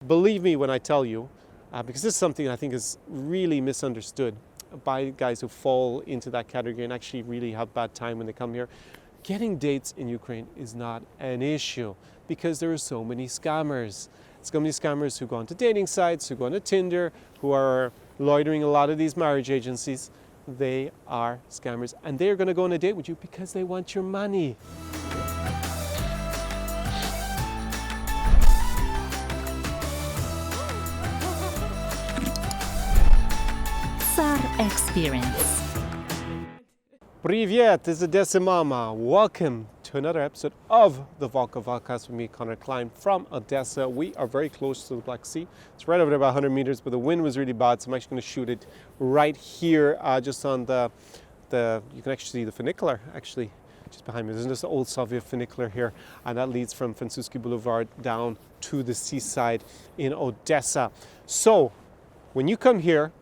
Believe me when I tell you, because this is something I think is really misunderstood by guys who fall into that category and actually really have bad time when they come here. Getting dates in Ukraine is not an issue because there are so many scammers. So many scammers who go onto dating sites, who go onto Tinder, who are loitering a lot of these marriage agencies. They are scammers and they're going to go on a date with you because they want your money. Tsar Experience. Привет, this is Odessa Mama. Welcome to another episode of the Volkov Podcast with me, Connor Klein from Odessa. We are very close to the Black Sea. It's right over there about 100 meters, but the wind was really bad, so I'm actually going to shoot it right here, just on the you can actually see the funicular, actually, just behind me. There's this old Soviet funicular here, and that leads from Francusky Boulevard down to the seaside in Odessa. So, when you come here,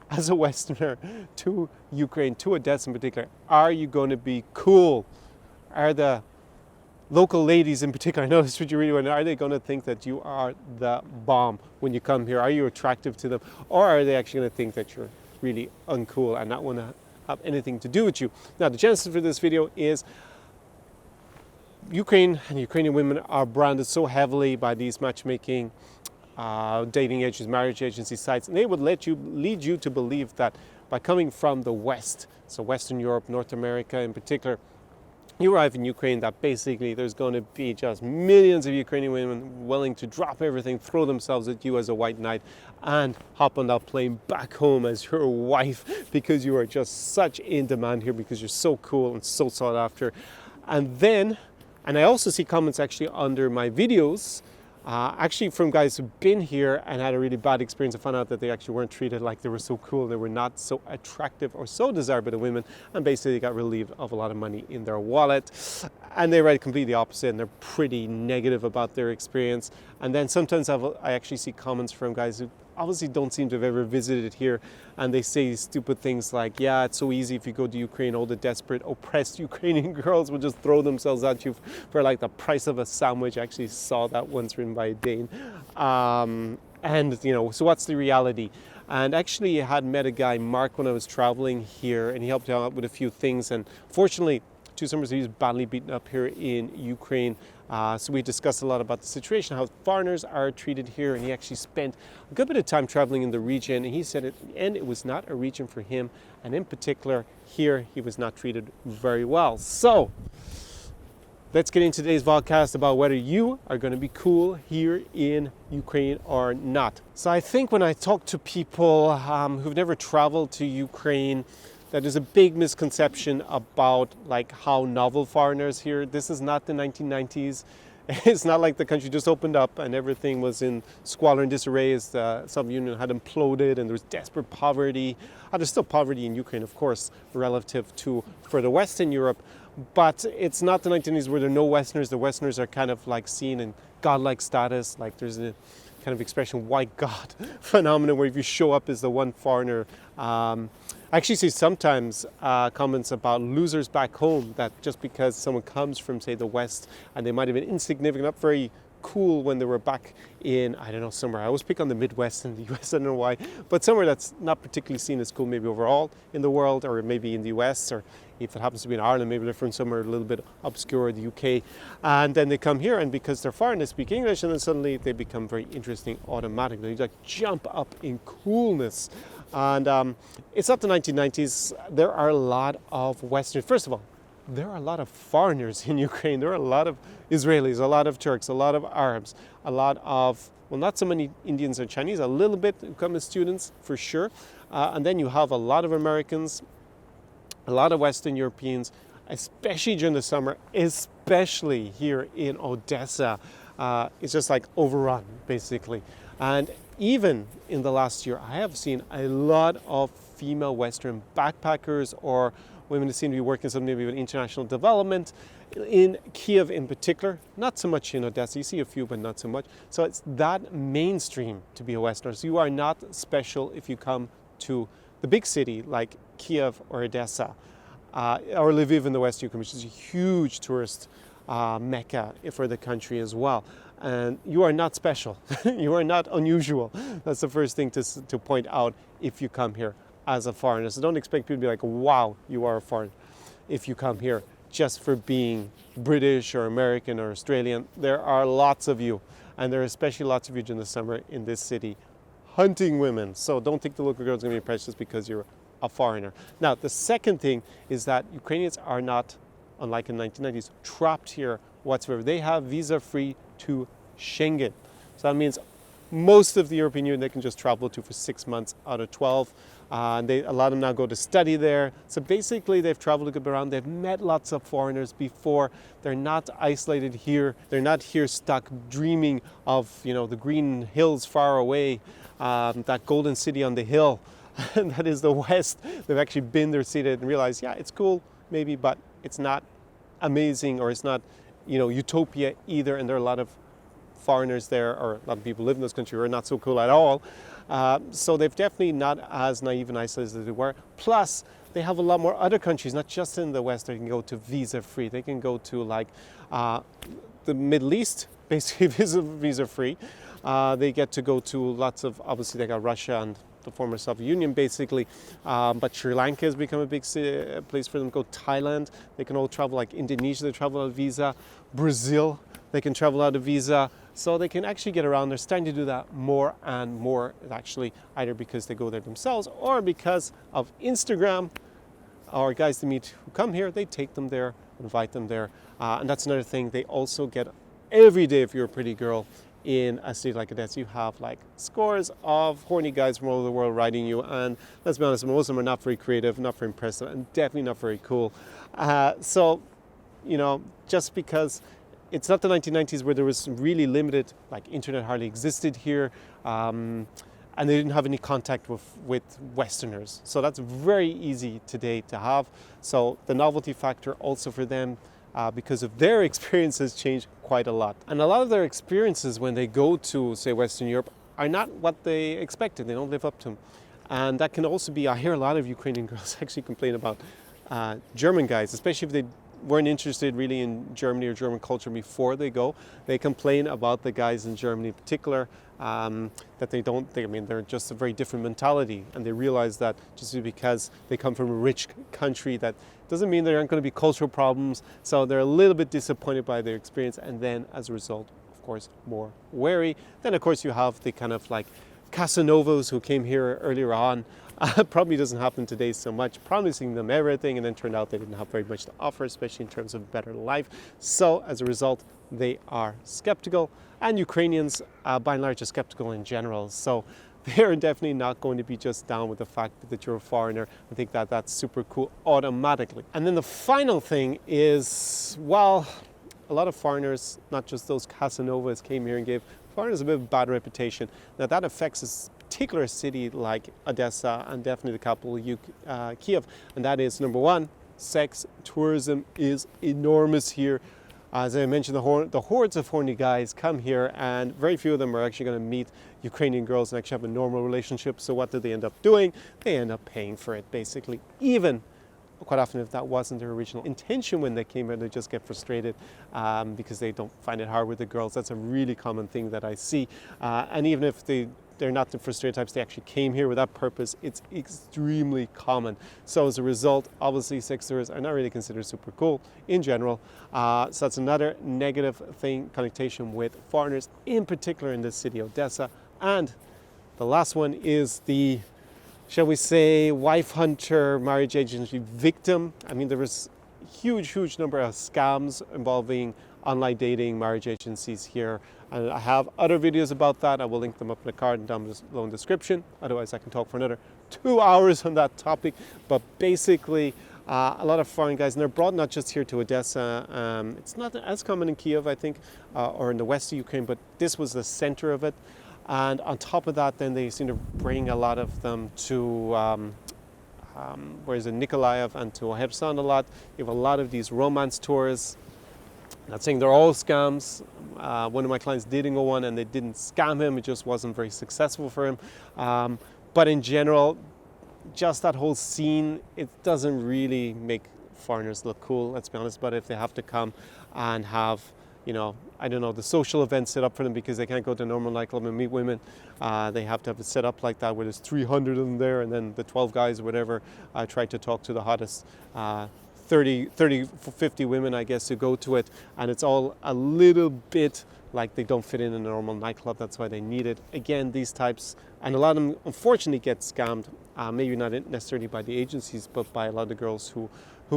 as a Westerner to Ukraine, to Odessa in particular, are you going to be cool? Are the local ladies in particular, I know that's what you really want to know, are they going to think that you are the bomb when you come here? Are you attractive to them? Or are they actually going to think that you're really uncool and not want to have anything to do with you? Now, the genesis for this video is Ukraine and Ukrainian women are branded so heavily by these matchmaking dating agencies, marriage agency sites, and they would lead you to believe that by coming from the West, so Western Europe, North America in particular, you arrive in Ukraine, that basically there's going to be just millions of Ukrainian women willing to drop everything, throw themselves at you as a white knight, and hop on that plane back home as your wife because you are just such in demand here because you're so cool and so sought after. And I also see comments actually under my videos actually from guys who've been here and had a really bad experience and found out that they actually weren't treated like they were so cool, they were not so attractive or so desired by the women, and basically got relieved of a lot of money in their wallet. And they write completely opposite, and they're pretty negative about their experience. And then sometimes I actually see comments from guys who obviously don't seem to have ever visited here, and they say stupid things like, yeah, it's so easy if you go to Ukraine, all the desperate, oppressed Ukrainian girls will just throw themselves at you for like the price of a sandwich. I actually saw that once written by a Dane. And, you know, so what's the reality? And actually I had met a guy, Mark, when I was traveling here, and he helped out with a few things. And fortunately, 2 summers he was badly beaten up here in Ukraine. So we discussed a lot about the situation, how foreigners are treated here, and he actually spent a good bit of time traveling in the region, and he said at the end it was not a region for him, and in particular here he was not treated very well. So let's get into today's podcast about whether you are going to be cool here in Ukraine or not. So I think when I talk to people who've never traveled to Ukraine, that there's a big misconception about like how novel foreigners here. This is not the 1990s. It's not like the country just opened up and everything was in squalor and disarray as the Soviet Union had imploded and there was desperate poverty. There's still poverty in Ukraine, of course, relative to further west in Europe. But it's not the 1990s where there are no Westerners. The Westerners are kind of like seen in godlike status. Like there's a kind of expression, white God phenomenon, where if you show up as the one foreigner, I actually see sometimes comments about losers back home, that just because someone comes from, say, the West and they might have been insignificant, not very cool when they were back in, I don't know, somewhere. I always pick on the Midwest in the US, I don't know why, but somewhere that's not particularly seen as cool maybe overall in the world, or maybe in the US, or if it happens to be in Ireland, maybe they're from somewhere a little bit obscure, the UK, and then they come here, and because they're foreign, they speak English, and then suddenly they become very interesting automatically. You like jump up in coolness. And it's not the 1990s. There are a lot of Westerners. First of all, there are a lot of foreigners in Ukraine. There are a lot of Israelis, a lot of Turks, a lot of Arabs, a lot of, well, not so many Indians or Chinese, a little bit who come as students for sure. And then you have a lot of Americans, a lot of Western Europeans, especially during the summer, especially here in Odessa. It's just like overrun, basically. And even in the last year, I have seen a lot of female Western backpackers or women that seem to be working something maybe with international development in Kiev in particular, not so much in Odessa. You see a few, but not so much. So it's that mainstream to be a Westerner. So you are not special if you come to the big city like Kiev or Odessa, or Lviv in the West Ukraine, which is a huge tourist mecca for the country as well. And you are not special. You are not unusual. That's the first thing to point out if you come here as a foreigner. So don't expect people to be like, wow, you are a foreigner if you come here just for being British or American or Australian. There are lots of you, and there are especially lots of you during the summer in this city hunting women. So don't think the local girls are going to be precious because you're a foreigner. Now, the second thing is that Ukrainians are not, unlike in the 1990s, trapped here whatsoever. They have visa-free to Schengen. So that means most of the European Union they can just travel to for 6 months out of 12. And a lot of them now go to study there. So basically they've traveled a good bit around. They've met lots of foreigners before. They're not isolated here. They're not here stuck dreaming of, the green hills far away, that golden city on the hill. And that is the West. They've actually been there, seen it, and realized, yeah, it's cool maybe, but it's not amazing, or it's not, utopia either. And there are a lot of foreigners there, or a lot of people live in this country who are not so cool at all. So they've definitely not as naive and isolated as they were. Plus, they have a lot more other countries, not just in the West, they can go to visa-free. They can go to the Middle East, basically visa-free. They get to go to lots of, obviously they got Russia and the former Soviet Union basically, but Sri Lanka has become a big place for them to go. Thailand, they can all travel, like Indonesia, they travel out of visa. Brazil, they can travel out of visa. So they can actually get around. They're starting to do that more and more, actually, either because they go there themselves or because of Instagram, or guys they meet who come here, they take them there, invite them there. And that's another thing. They also get, every day if you're a pretty girl in a city like Odessa, you have like scores of horny guys from all over the world writing you. And let's be honest, most of them are not very creative, not very impressive, and definitely not very cool. So, just because it's not the 1990s where there was really limited, like internet hardly existed here, and they didn't have any contact with Westerners. So that's very easy today to have. So the novelty factor also for them, because of their experiences, changed quite a lot. And a lot of their experiences when they go to, say, Western Europe are not what they expected. They don't live up to them. And that can also be, I hear a lot of Ukrainian girls actually complain about German guys, especially if they weren't interested really in Germany or German culture before they go. They complain about the guys in Germany in particular, that they're just a very different mentality, and they realize that just because they come from a rich country, that doesn't mean there aren't going to be cultural problems. So they're a little bit disappointed by their experience, and then as a result, of course, more wary. Then of course you have the kind of like Casanovas who came here earlier on. Probably doesn't happen today so much, promising them everything, and then turned out they didn't have very much to offer, especially in terms of better life. So as a result, they are skeptical, and Ukrainians by and large are skeptical in general. So they're definitely not going to be just down with the fact that you're a foreigner and think that that's super cool automatically. And then the final thing is, well, a lot of foreigners, not just those Casanovas, came here and gave foreigners a bit of a bad reputation. Now that affects us particular city like Odessa, and definitely the capital Kiev, and that is, number one, sex tourism is enormous here. As I mentioned, the hordes of horny guys come here, and very few of them are actually going to meet Ukrainian girls and actually have a normal relationship. So what do they end up doing? They end up paying for it, basically. Even quite often, if that wasn't their original intention when they came here, they just get frustrated because they don't find it hard with the girls. That's a really common thing that I see. And even if they're not the frustrated types, they actually came here with that purpose, it's extremely common. So as a result, obviously sex tourists are not really considered super cool in general. So that's another negative thing, connotation with foreigners, in particular in this city, Odessa. And the last one is the, shall we say, wife hunter, marriage agency victim. I mean, there was huge number of scams involving online dating, marriage agencies here. And I have other videos about that. I will link them up in the card and down below in the description. Otherwise, I can talk for another 2 hours on that topic. But basically, a lot of foreign guys, and they're brought not just here to Odessa. It's not as common in Kiev, I think, or in the west of Ukraine, but this was the center of it. And on top of that, then they seem to bring a lot of them to Nikolaev and to Kherson a lot. You have a lot of these romance tours. Not saying they're all scams. One of my clients did go one and they didn't scam him. It just wasn't very successful for him. But in general, just that whole scene, it doesn't really make foreigners look cool, let's be honest. But if they have to come and have I don't know, the social events set up for them because they can't go to a normal nightclub and meet women. They have to have it set up like that where there's 300 of them there, and then the 12 guys or whatever try to talk to the hottest 30, 50 women, I guess, who go to it. And it's all a little bit like they don't fit in a normal nightclub. That's why they need it. Again, these types, and a lot of them unfortunately get scammed, maybe not necessarily by the agencies, but by a lot of girls who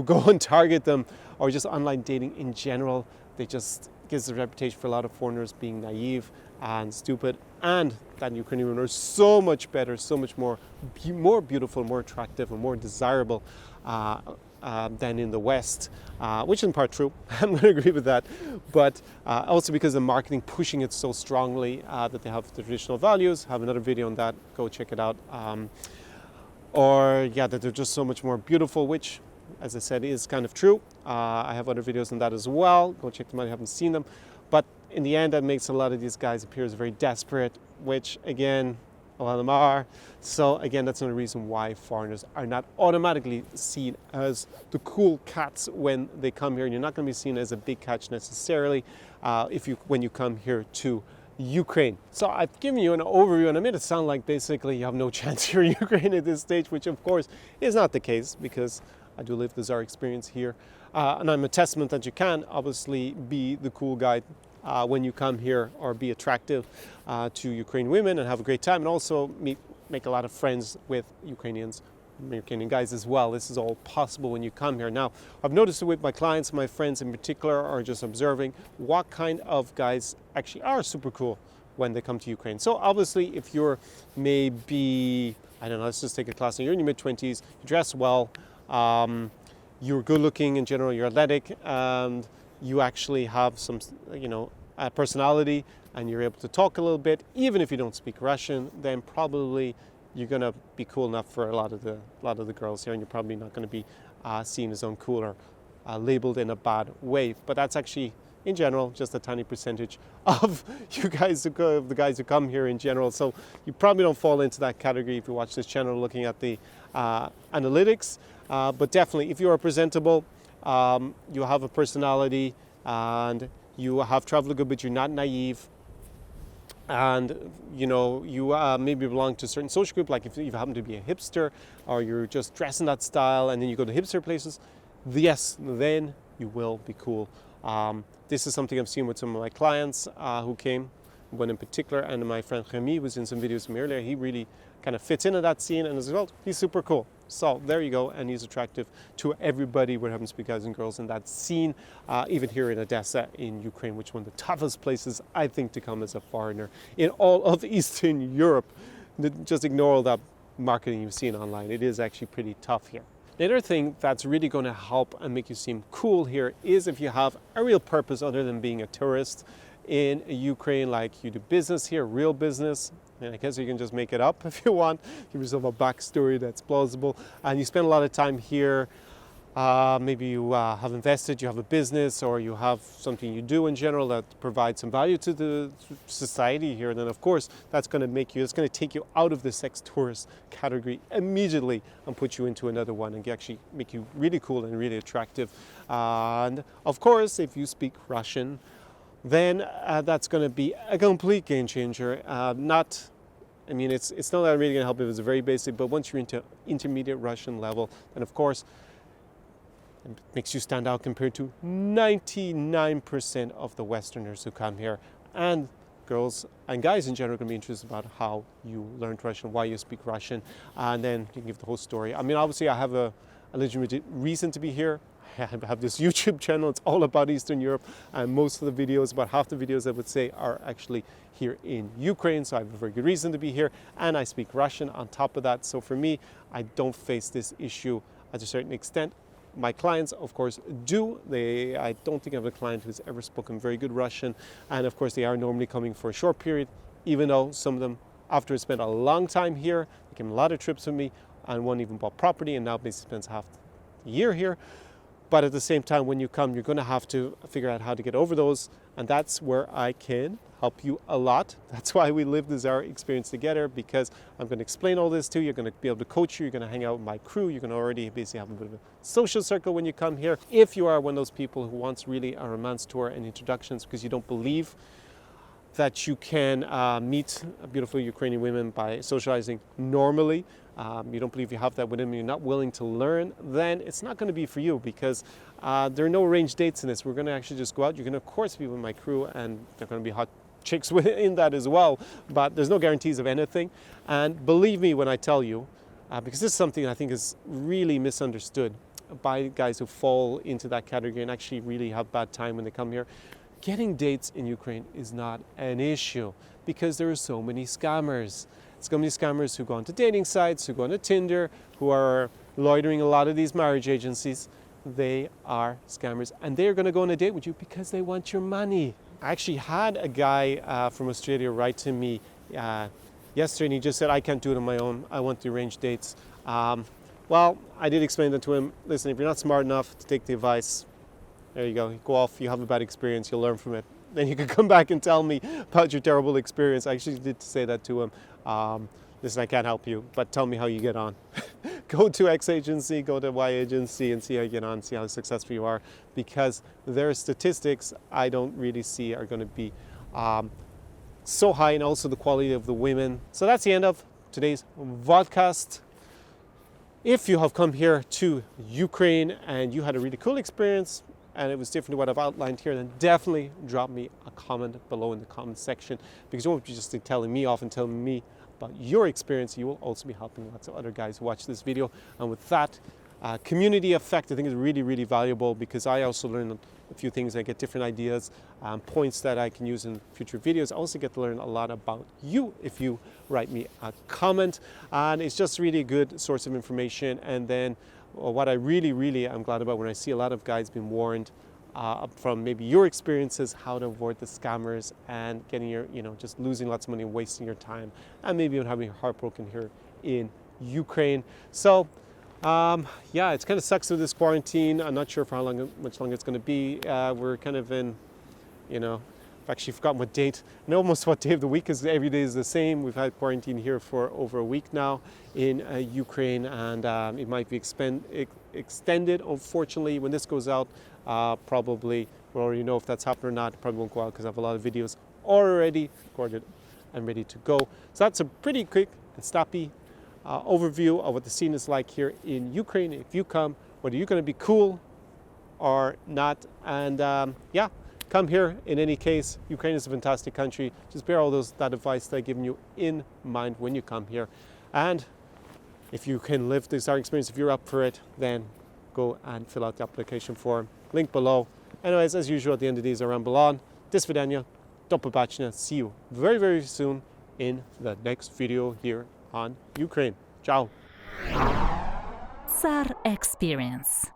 go and target them, or just online dating in general. They just gives a reputation for a lot of foreigners being naive and stupid, and that Ukrainian women are so much better, so much more beautiful, more attractive, and more desirable than in the West, which is in part true. I'm going to agree with that, but also because of marketing pushing it so strongly that they have the traditional values. I have another video on that. Go check it out. That they're just so much more beautiful, which, as I said, is kind of true. I have other videos on that as well. Go check them out if you haven't seen them. But in the end, that makes a lot of these guys appear as very desperate, which, again, a lot of them are. So, again, that's another reason why foreigners are not automatically seen as the cool cats when they come here. And you're not going to be seen as a big catch necessarily when you come here to Ukraine. So I've given you an overview, and I made it sound like basically you have no chance here in Ukraine at this stage, which of course is not the case, because I do live the Tsar experience here. And I'm a testament that you can obviously be the cool guy when you come here, or be attractive to Ukrainian women and have a great time, and also make a lot of friends with Ukrainian guys as well. This is all possible when you come here. Now, I've noticed it with my clients, my friends in particular, are just observing what kind of guys actually are super cool when they come to Ukraine. So obviously, if you're maybe, I don't know, let's just take a class, you're in your mid-20s, you dress well, you're good looking in general, you're athletic, and you actually have some, personality, and you're able to talk a little bit, even if you don't speak Russian, then probably you're going to be cool enough for a lot of the girls here, and you're probably not going to be seen as uncool or labeled in a bad way. But that's actually, in general, just a tiny percentage of the guys who come here in general. So you probably don't fall into that category if you watch this channel looking at the analytics. But definitely, if you are presentable, you have a personality, and you have traveled good, but you're not naive, and you maybe belong to a certain social group, like if you happen to be a hipster, or you're just dressed in that style, and then you go to hipster places, yes, then you will be cool. This is something I've seen with some of my clients who came, one in particular, and my friend Remy was in some videos from earlier. He really kind of fits into that scene, and as a result, he's super cool. So there you go, and he's attractive to everybody. What happens to be guys and girls in that scene, even here in Odessa in Ukraine, which is one of the toughest places, I think, to come as a foreigner in all of Eastern Europe. Just ignore all that marketing you've seen online. It is actually pretty tough here. The other thing that's really going to help and make you seem cool here is if you have a real purpose other than being a tourist in Ukraine, like you do business here, real business. And I guess you can just make it up if you want, give yourself a backstory that's plausible, and you spend a lot of time here. Maybe you have invested, you have a business, or you have something you do in general that provides some value to the society here. And then of course, it's going to take you out of the sex tourist category immediately and put you into another one, and actually make you really cool and really attractive. And of course, if you speak Russian, then that's going to be a complete game changer. It's not that really going to help if it's very basic, but once you're into intermediate Russian level, then of course it makes you stand out compared to 99% of the Westerners who come here. And girls and guys in general are going to be interested about how you learned Russian, why you speak Russian, and then you can give the whole story. I mean, obviously I have a legitimate reason to be here. I have this YouTube channel, it's all about Eastern Europe, and most of the videos, about half the videos I would say, are actually here in Ukraine, so I have a very good reason to be here, and I speak Russian on top of that. So for me, I don't face this issue at a certain extent. My clients, of course, do. I don't think I have a client who's ever spoken very good Russian, and of course they are normally coming for a short period, even though some of them, after they spent a long time here, they came a lot of trips with me, and one even bought property, and now basically spends half the year here. But at the same time, when you come, you're going to have to figure out how to get over those. And that's where I can help you a lot. That's why we live the Zara experience together, because I'm going to explain all this to you. You're going to be able to coach you. You're going to hang out with my crew. You're going to already basically have a bit of a social circle when you come here. If you are one of those people who wants really a romance tour and introductions because you don't believe that you can meet beautiful Ukrainian women by socializing normally, you don't believe you have that within you, you're not willing to learn, then it's not going to be for you, because there are no arranged dates in this. We're going to actually just go out. You're going to, of course, be with my crew, and there are going to be hot chicks in that as well, but there's no guarantees of anything. And believe me when I tell you, because this is something I think is really misunderstood by guys who fall into that category and actually really have bad time when they come here. Getting dates in Ukraine is not an issue because there are so many scammers. So many scammers who go onto dating sites, who go onto Tinder, who are loitering a lot of these marriage agencies. They are scammers, and they're going to go on a date with you because they want your money. I actually had a guy from Australia write to me yesterday, and he just said, I can't do it on my own. I want to arrange dates. Well, I did explain that to him. Listen, if you're not smart enough to take the advice, there you go. You go off, you have a bad experience, you'll learn from it. Then you can come back and tell me about your terrible experience. I actually did say that to him. Listen, I can't help you, but tell me how you get on. Go to X agency, go to Y agency, and see how you get on, see how successful you are, because their statistics I don't really see are going to be so high, and also the quality of the women. So that's the end of today's vodcast. If you have come here to Ukraine and you had a really cool experience, and it was different to what I've outlined here, then definitely drop me a comment below in the comment section, because you won't be just telling me off and telling me about your experience. You will also be helping lots of other guys who watch this video. And with that, community effect I think is really, really valuable, because I also learn a few things. I get different ideas, points that I can use in future videos. I also get to learn a lot about you if you write me a comment, and it's just really a good source of information. And then what I really am glad about, when I see a lot of guys being warned from maybe your experiences, how to avoid the scammers and getting your, just losing lots of money and wasting your time, and maybe even having your heart broken here in Ukraine. So yeah, it's kind of sucks with this quarantine. I'm not sure for much longer it's going to be. We're kind of in, I've actually forgotten what date, and almost what day of the week, because every day is the same. We've had quarantine here for over a week now in Ukraine, and it might be extended, unfortunately. When this goes out, probably we'll already know if that's happened or not. It probably won't go out because I have a lot of videos already recorded and ready to go. So that's a pretty quick and snappy overview of what the scene is like here in Ukraine. If you come, whether you're going to be cool or not, and yeah, come here. In any case, Ukraine is a fantastic country. Just bear all that advice that I've given you in mind when you come here. And if you can live this Zara experience, if you're up for it, then go and fill out the application form. Link below. Anyways, as usual, at the end of these, around Balon, Dis Vidania, do pobачення. See you very, very soon in the next video here on Ukraine. Ciao. SAR Experience.